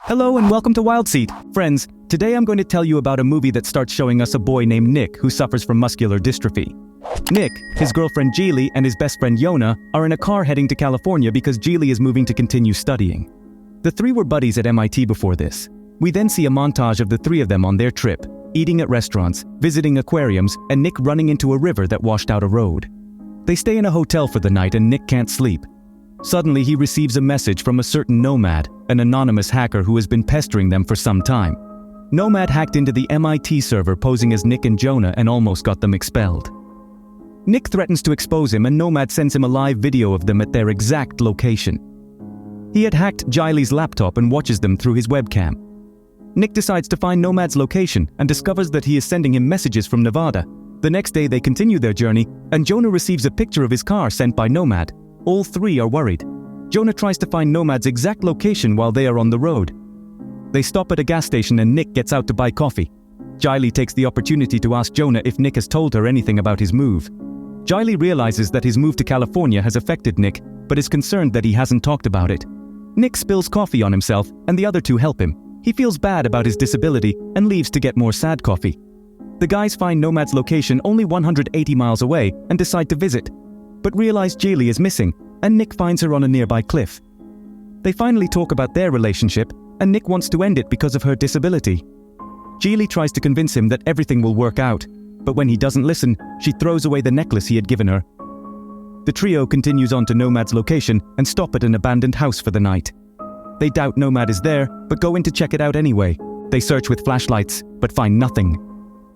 Hello and welcome to Wild Seat. Friends, today I'm going to tell you about a movie that starts showing us a boy named Nick who suffers from muscular dystrophy. Nick, his girlfriend Jeily, and his best friend Yona are in a car heading to California because Jeily is moving to continue studying. The three were buddies at MIT before this. We then see a montage of the three of them on their trip, eating at restaurants, visiting aquariums, and Nick running into a river that washed out a road. They stay in a hotel for the night and Nick can't sleep. Suddenly he receives a message from a certain Nomad, an anonymous hacker who has been pestering them for some time. Nomad hacked into the MIT server posing as Nick and Jonah and almost got them expelled. Nick threatens to expose him and Nomad sends him a live video of them at their exact location. He had hacked Jeily's laptop and watches them through his webcam. Nick decides to find Nomad's location and discovers that he is sending him messages from Nevada. The next day they continue their journey and Jonah receives a picture of his car sent by Nomad. All three are worried. Jonah tries to find Nomad's exact location while they are on the road. They stop at a gas station and Nick gets out to buy coffee. Jeily takes the opportunity to ask Jonah if Nick has told her anything about his move. Jeily realizes that his move to California has affected Nick, but is concerned that he hasn't talked about it. Nick spills coffee on himself and the other two help him. He feels bad about his disability and leaves to get more sad coffee. The guys find Nomad's location only 180 miles away and decide to visit, but realize Jeily is missing, and Nick finds her on a nearby cliff. They finally talk about their relationship, and Nick wants to end it because of her disability. Jeily tries to convince him that everything will work out, but when he doesn't listen, she throws away the necklace he had given her. The trio continues on to Nomad's location and stop at an abandoned house for the night. They doubt Nomad is there, but go in to check it out anyway. They search with flashlights, but find nothing.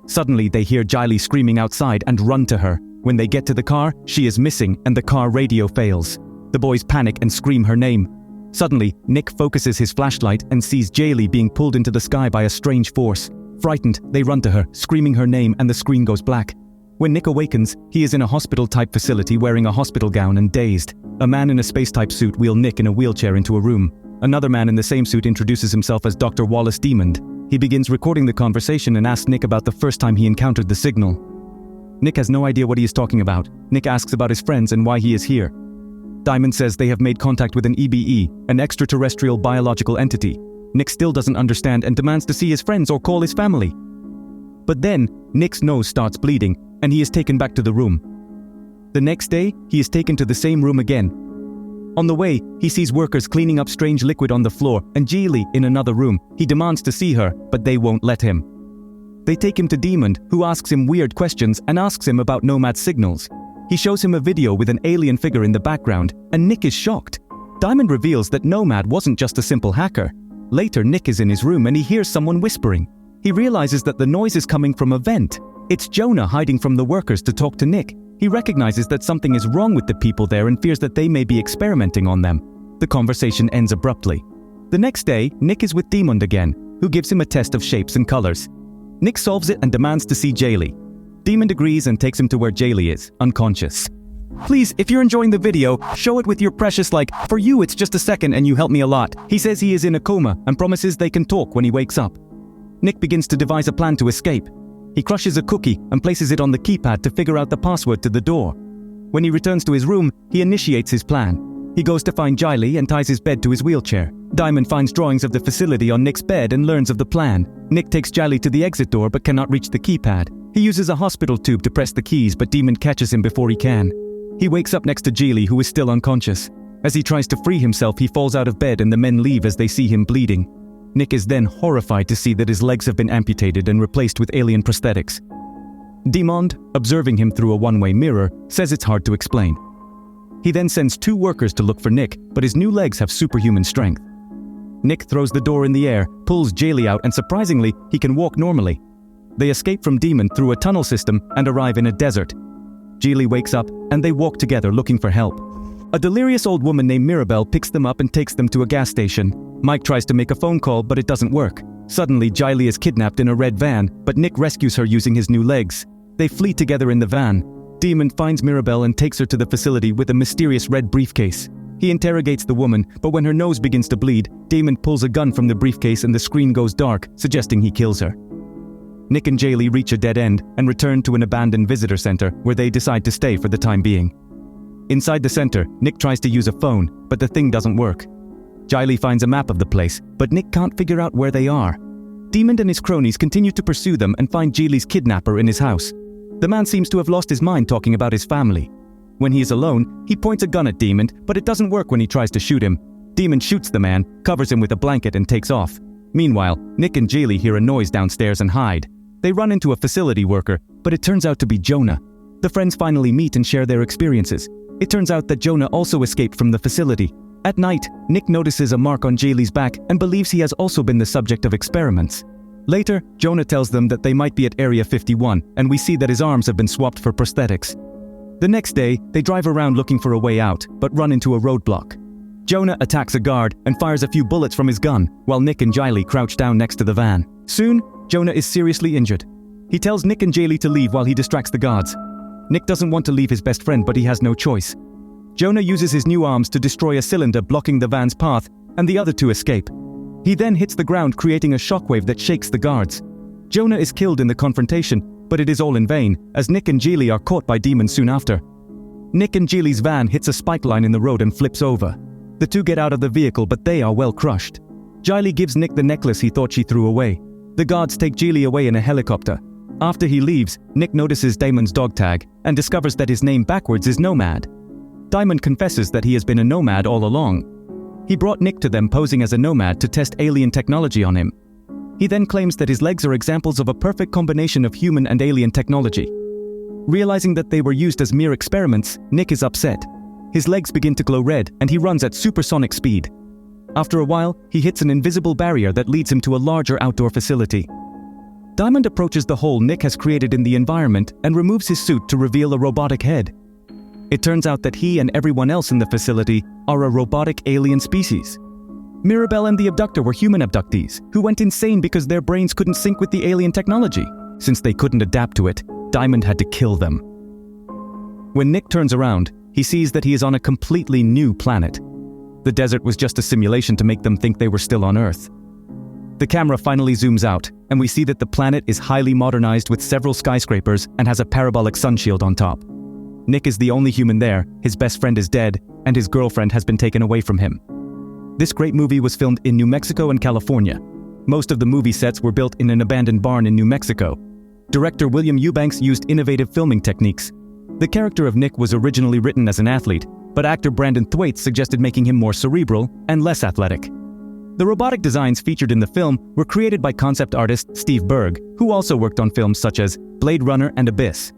Suddenly, they hear Jeily screaming outside and run to her. When they get to the car, she is missing and the car radio fails. The boys panic and scream her name. Suddenly, Nick focuses his flashlight and sees Jeily being pulled into the sky by a strange force. Frightened, they run to her, screaming her name, and the screen goes black. When Nick awakens, he is in a hospital-type facility wearing a hospital gown and dazed. A man in a space-type suit wheels Nick in a wheelchair into a room. Another man in the same suit introduces himself as Dr. Wallace Demond. He begins recording the conversation and asks Nick about the first time he encountered the signal. Nick has no idea what he is talking about. Nick asks about his friends and why he is here. Diamond says they have made contact with an EBE, an extraterrestrial biological entity. Nick still doesn't understand and demands to see his friends or call his family. But then, Nick's nose starts bleeding, and he is taken back to the room. The next day, he is taken to the same room again. On the way, he sees workers cleaning up strange liquid on the floor, and Jeily in another room. He demands to see her, but they won't let him. They take him to Demond, who asks him weird questions and asks him about Nomad's signals. He shows him a video with an alien figure in the background, and Nick is shocked. Diamond reveals that Nomad wasn't just a simple hacker. Later, Nick is in his room and he hears someone whispering. He realizes that the noise is coming from a vent. It's Jonah hiding from the workers to talk to Nick. He recognizes that something is wrong with the people there and fears that they may be experimenting on them. The conversation ends abruptly. The next day, Nick is with Demond again, who gives him a test of shapes and colors. Nick solves it and demands to see Jeily. Demond agrees and takes him to where Jeily is, unconscious. Please, if you're enjoying the video, show it with your precious like, for you it's just a second and you help me a lot. He says he is in a coma and promises they can talk when he wakes up. Nick begins to devise a plan to escape. He crushes a cookie and places it on the keypad to figure out the password to the door. When he returns to his room, he initiates his plan. He goes to find Jeily and ties his bed to his wheelchair. Diamond finds drawings of the facility on Nick's bed and learns of the plan. Nick takes Jeily to the exit door but cannot reach the keypad. He uses a hospital tube to press the keys, but Demond catches him before he can. He wakes up next to Jeily, who is still unconscious. As he tries to free himself, he falls out of bed and the men leave as they see him bleeding. Nick is then horrified to see that his legs have been amputated and replaced with alien prosthetics. Demond, observing him through a one-way mirror, says it's hard to explain. He then sends two workers to look for Nick, but his new legs have superhuman strength. Nick throws the door in the air, pulls Jeily out, and surprisingly, he can walk normally. They escape from Demond through a tunnel system and arrive in a desert. Jeily wakes up, and they walk together looking for help. A delirious old woman named Mirabelle picks them up and takes them to a gas station. Mike tries to make a phone call, but it doesn't work. Suddenly, Jeily is kidnapped in a red van, but Nick rescues her using his new legs. They flee together in the van. Demond finds Mirabelle and takes her to the facility with a mysterious red briefcase. He interrogates the woman, but when her nose begins to bleed, Demond pulls a gun from the briefcase and the screen goes dark, suggesting he kills her. Nick and Jeily reach a dead end and return to an abandoned visitor center where they decide to stay for the time being. Inside the center, Nick tries to use a phone, but the thing doesn't work. Jeily finds a map of the place, but Nick can't figure out where they are. Demon and his cronies continue to pursue them and find Jeily's kidnapper in his house. The man seems to have lost his mind talking about his family. When he is alone, he points a gun at Demon, but it doesn't work when he tries to shoot him. Demon shoots the man, covers him with a blanket and takes off. Meanwhile, Nick and Jeily hear a noise downstairs and hide. They run into a facility worker, but it turns out to be Yona. The friends finally meet and share their experiences. It turns out that Yona also escaped from the facility. At night, Nick notices a mark on Jeily's back and believes he has also been the subject of experiments. Later, Yona tells them that they might be at Area 51, and we see that his arms have been swapped for prosthetics. The next day, they drive around looking for a way out, but run into a roadblock. Yona attacks a guard and fires a few bullets from his gun, while Nick and Jeily crouch down next to the van. Soon, Yona is seriously injured. He tells Nick and Jeily to leave while he distracts the guards. Nick doesn't want to leave his best friend, but he has no choice. Yona uses his new arms to destroy a cylinder blocking the van's path, and the other two escape. He then hits the ground, creating a shockwave that shakes the guards. Yona is killed in the confrontation, but it is all in vain, as Nick and Jeily are caught by demons soon after. Nick and Jeily's van hits a spike line in the road and flips over. The two get out of the vehicle, but they are well crushed. Jeily gives Nick the necklace he thought she threw away. The guards take Jeily away in a helicopter. After he leaves, Nick notices Damon's dog tag and discovers that his name backwards is Nomad. Diamond confesses that he has been a nomad all along. He brought Nick to them posing as a nomad to test alien technology on him. He then claims that his legs are examples of a perfect combination of human and alien technology. Realizing that they were used as mere experiments, Nick is upset. His legs begin to glow red and he runs at supersonic speed. After a while, he hits an invisible barrier that leads him to a larger outdoor facility. Diamond approaches the hole Nick has created in the environment and removes his suit to reveal a robotic head. It turns out that he and everyone else in the facility are a robotic alien species. Mirabelle and the abductor were human abductees who went insane because their brains couldn't sync with the alien technology. Since they couldn't adapt to it, Diamond had to kill them. When Nick turns around, he sees that he is on a completely new planet. The desert was just a simulation to make them think they were still on Earth. The camera finally zooms out, and we see that the planet is highly modernized with several skyscrapers and has a parabolic sunshield on top. Nick is the only human there, his best friend is dead, and his girlfriend has been taken away from him. This great movie was filmed in New Mexico and California. Most of the movie sets were built in an abandoned barn in New Mexico. Director William Eubanks used innovative filming techniques. The character of Nick was originally written as an athlete, but actor Brandon Thwaites suggested making him more cerebral and less athletic. The robotic designs featured in the film were created by concept artist Steve Berg, who also worked on films such as Blade Runner and Abyss.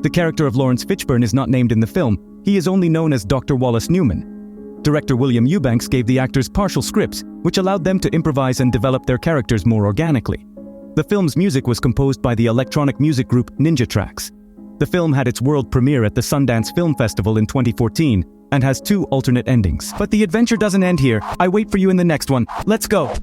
The character of Lawrence Fishburne is not named in the film, he is only known as Dr. Wallace Newman. Director William Eubanks gave the actors partial scripts, which allowed them to improvise and develop their characters more organically. The film's music was composed by the electronic music group Ninja Tracks. The film had its world premiere at the Sundance Film Festival in 2014 and has 2 alternate endings. But the adventure doesn't end here. I wait for you in the next one. Let's go!